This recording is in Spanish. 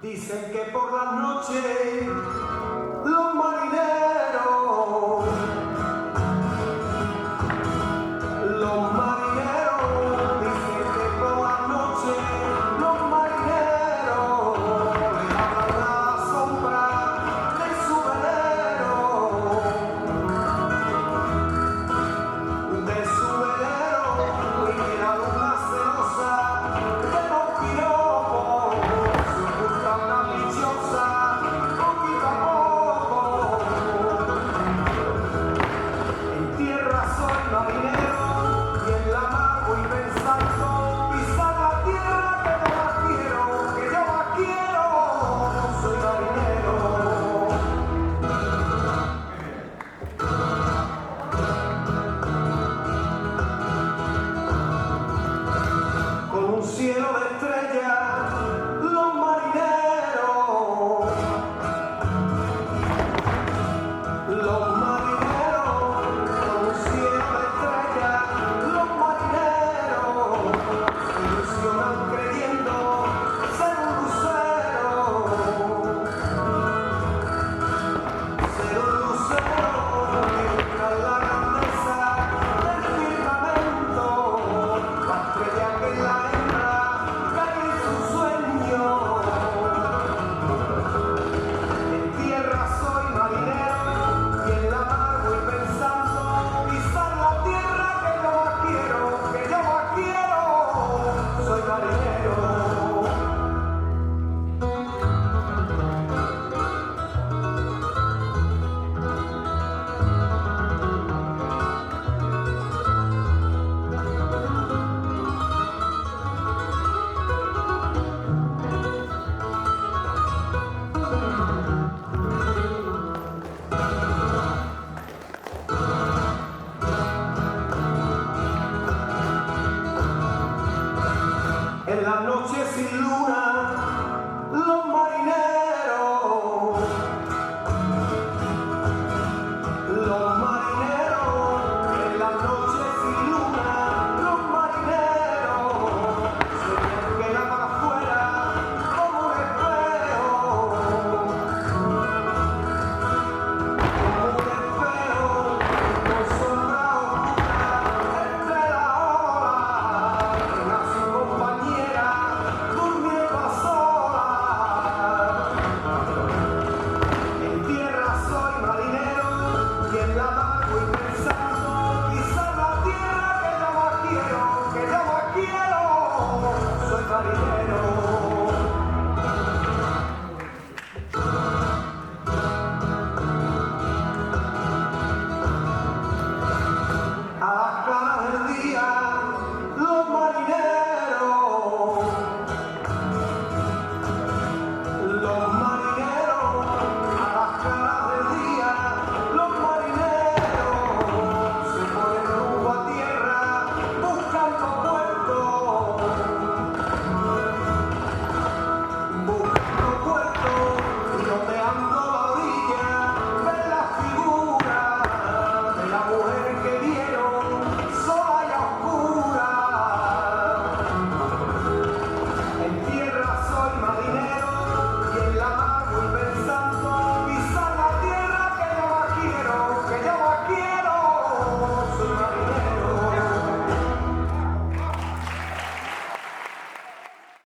Dicen que por la noche los marineros dicen que por la noche los marineros le hablan la sombra de su velero, y que la luna celosa de los piropos se oculta una dichosa poquito a poco. En tierra soy marinero y en la mar voy pensando pisar la tierra que no la quiero, que yo la quiero, soy marinero. Con un cielo de estrellas, los marineros, con un cielo de estrellas, los marineros se ilusionan creyendo ser un lucero, que busca la grandeza del firmamento, la estrella que es la hembra cae en su sueño. En tierra soy marinero y en la mar voy pensando pisar la tierra que yo la quiero, soy marinero. En la noche sin luna, los marineros